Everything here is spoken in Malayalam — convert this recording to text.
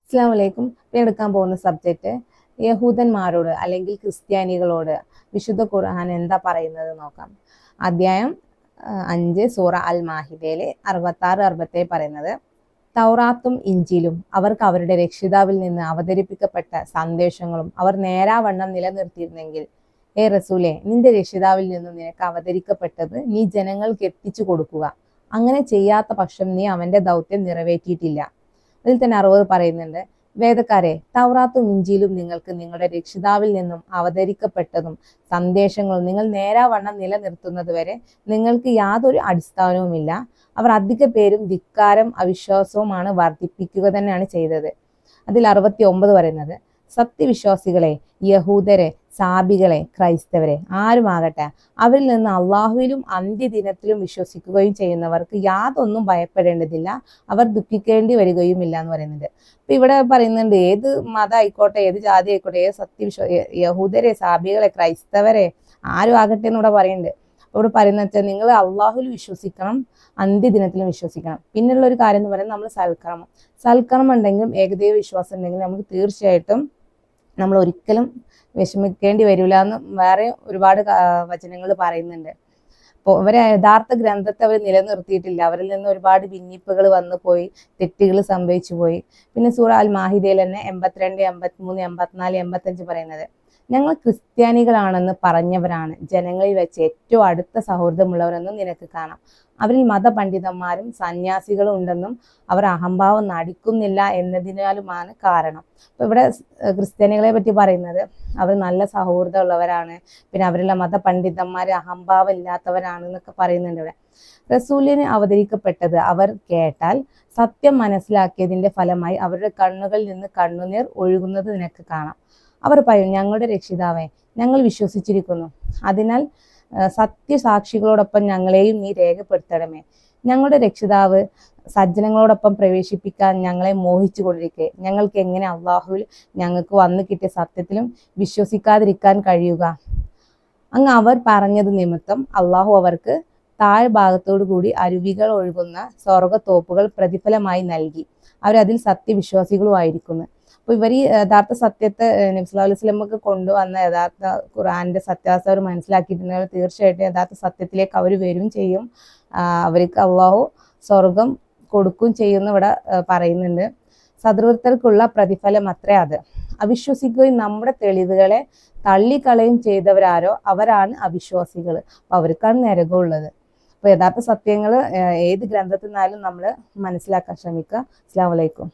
അസ്സലാമു അലൈക്കും. ഇപ്പം എടുക്കാൻ പോകുന്ന സബ്ജക്റ്റ് യഹൂദന്മാരോട് അല്ലെങ്കിൽ ക്രിസ്ത്യാനികളോട് വിശുദ്ധ ഖുർആൻ എന്താ പറയുന്നത് നോക്കാം. അധ്യായം 5 സൂറ അൽ മാഹിദയിലെ 66-67 പറയുന്നത്, തൗറാത്തും ഇഞ്ചിലും അവർക്ക് അവരുടെ രക്ഷിതാവിൽ നിന്ന് അവതരിപ്പിക്കപ്പെട്ട സന്ദേശങ്ങളും അവർ നേരാവണ്ണം നിലനിർത്തിയിരുന്നെങ്കിൽ, ഏ റസൂലെ, നിന്റെ രക്ഷിതാവിൽ നിന്നും നിനക്ക് അവതരിക്കപ്പെട്ടത് നീ ജനങ്ങൾക്ക് എത്തിച്ചു കൊടുക്കുക. അങ്ങനെ ചെയ്യാത്ത പക്ഷം നീ അവന്റെ ദൗത്യം നിറവേറ്റിയിട്ടില്ല. അതിൽ തന്നെ 60 പറയുന്നുണ്ട്, വേദക്കാരെ, തൗറാത്തും ഇഞ്ചിയിലും നിങ്ങൾക്ക് നിങ്ങളുടെ രക്ഷിതാവിൽ നിന്നും അവതരിക്കപ്പെട്ടതും സന്ദേശങ്ങളും നിങ്ങൾ നേരാവണ്ണം നിലനിർത്തുന്നത് വരെ നിങ്ങൾക്ക് യാതൊരു അടിസ്ഥാനവുമില്ല. അവർ അധിക പേരും ധിക്കാരം അവിശ്വാസവുമാണ് വർദ്ധിപ്പിക്കുക തന്നെയാണ് ചെയ്തത്. അതിൽ 69 പറയുന്നത്, സത്യവിശ്വാസികളെ, യഹൂദരെ, സാബികളെ, ക്രൈസ്തവരെ, ആരുമാകട്ടെ, അവരിൽ നിന്ന് അള്ളാഹുവിലും അന്ത്യദിനത്തിലും വിശ്വസിക്കുകയും ചെയ്യുന്നവർക്ക് യാതൊന്നും ഭയപ്പെടേണ്ടതില്ല, അവർ ദുഃഖിക്കേണ്ടി വരികയുമില്ല എന്ന് പറയുന്നുണ്ട്. അപ്പൊ ഇവിടെ പറയുന്നുണ്ട്, ഏത് മതം ആയിക്കോട്ടെ, ഏത് ജാതി ആയിക്കോട്ടെ, ഏത് യഹൂദരെ, സാബികളെ, ക്രൈസ്തവരെ, ആരും ആകട്ടെ എന്നിവിടെ പറയുന്നുണ്ട്. ഇവിടെ പറയുന്ന വെച്ചാൽ നിങ്ങൾ അള്ളാഹുവിൽ വിശ്വസിക്കണം, അന്ത്യദിനത്തിലും വിശ്വസിക്കണം. പിന്നെയുള്ള ഒരു കാര്യം എന്ന് പറയുന്നത് നമ്മൾ സൽക്കർമ്മം ഉണ്ടെങ്കിലും ഏകദൈവ വിശ്വാസം ഉണ്ടെങ്കിലും നമുക്ക് തീർച്ചയായിട്ടും നമ്മൾ ഒരിക്കലും വിഷമിക്കേണ്ടി വരില്ല എന്ന് വേറെ ഒരുപാട് വചനങ്ങൾ പറയുന്നുണ്ട്. അപ്പോൾ അവരെ യഥാർത്ഥ ഗ്രന്ഥത്തെ അവർ നിലനിർത്തിയിട്ടില്ല. അവരിൽ നിന്ന് ഒരുപാട് ഭിന്നിപ്പുകൾ വന്നു പോയി, തെറ്റുകൾ സംഭവിച്ചു പോയി. പിന്നെ സൂറ അൽ മാഹിദയിൽ തന്നെ 82, 83, 84, 85 പറയുന്നത്, ഞങ്ങൾ ക്രിസ്ത്യാനികളാണെന്ന് പറഞ്ഞവരാണ് ജനങ്ങളിൽ വെച്ച് ഏറ്റവും അടുത്ത സൗഹൃദമുള്ളവരെന്നും നിനക്ക് കാണാം. അവരിൽ മതപണ്ഡിതന്മാരും സന്യാസികളും ഉണ്ടെന്നും അവർ അഹംഭാവം നടിക്കുന്നില്ല എന്നതിനാലുമാണ് കാരണം. അപ്പൊ ഇവിടെ ക്രിസ്ത്യാനികളെ പറ്റി പറയുന്നത് അവർ നല്ല സൗഹൃദമുള്ളവരാണ്, പിന്നെ അവരുള്ള മതപണ്ഡിതന്മാർ അഹംഭാവം ഇല്ലാത്തവരാണ് എന്നൊക്കെ പറയുന്നുണ്ട്. ഇവിടെ റസൂലിന് അവതരിക്കപ്പെട്ടത് അവർ കേട്ടാൽ സത്യം മനസ്സിലാക്കിയതിന്റെ ഫലമായി അവരുടെ കണ്ണുകളിൽ നിന്ന് കണ്ണുനീർ ഒഴുകുന്നത് നിനക്ക് കാണാം. അവർ പറയും, ഞങ്ങളുടെ രക്ഷിതാവേ, ഞങ്ങൾ വിശ്വസിച്ചിരിക്കുന്നു, അതിനാൽ സത്യസാക്ഷികളോടൊപ്പം ഞങ്ങളെയും നീ രേഖപ്പെടുത്തണമേ. ഞങ്ങളുടെ രക്ഷിതാവ് സജ്ജനങ്ങളോടൊപ്പം പ്രവേശിപ്പിക്കാൻ ഞങ്ങളെ മോഹിച്ചു കൊണ്ടിരിക്കെ ഞങ്ങൾക്ക് എങ്ങനെ അള്ളാഹുവിൽ ഞങ്ങൾക്ക് വന്നു കിട്ടിയ സത്യത്തിലും വിശ്വസിക്കാതിരിക്കാൻ കഴിയുക? അങ്ങ് അവർ പറഞ്ഞത് നിമിത്തം അള്ളാഹു അവർക്ക് താഴ്ഭാഗത്തോടു കൂടി അരുവികൾ ഒഴുകുന്ന സ്വർഗത്തോപ്പുകൾ പ്രതിഫലമായി നൽകി. അവരതിൽ സത്യവിശ്വാസികളുമായിരിക്കുന്നു. അപ്പൊ ഇവർ ഈ യഥാർത്ഥ സത്യത്തെ നബി സല്ലല്ലാഹു അലൈഹി വസല്ലമക്ക് കൊണ്ടുവന്ന യഥാർത്ഥ ഖുർആന്റെ സത്യാവസ്ഥ അവർ മനസ്സിലാക്കിയിട്ടുണ്ടെങ്കിൽ തീർച്ചയായിട്ടും യഥാർത്ഥ സത്യത്തിലേക്ക് അവർ വരും ചെയ്യും. അവർക്ക് അള്ളാഹു സ്വർഗം കൊടുക്കും ചെയ്യുന്ന ഇവിടെ പറയുന്നുണ്ട്. സദ്വൃത്തർക്കുള്ള പ്രതിഫലം അത്രേ അത്. അവിശ്വസിക്കുകയും നമ്മുടെ തെളിവുകളെ തള്ളിക്കളയും ചെയ്തവരാരോ അവരാണ് അവിശ്വാസികൾ. അപ്പൊ അവർക്കാണ് നരകമുള്ളത്. അപ്പൊ യഥാർത്ഥ സത്യങ്ങൾ ഏത് ഗ്രന്ഥത്തിൽ നിന്നാലും നമ്മൾ മനസ്സിലാക്കാൻ ശ്രമിക്കുക. അസ്സലാമു അലൈക്കും.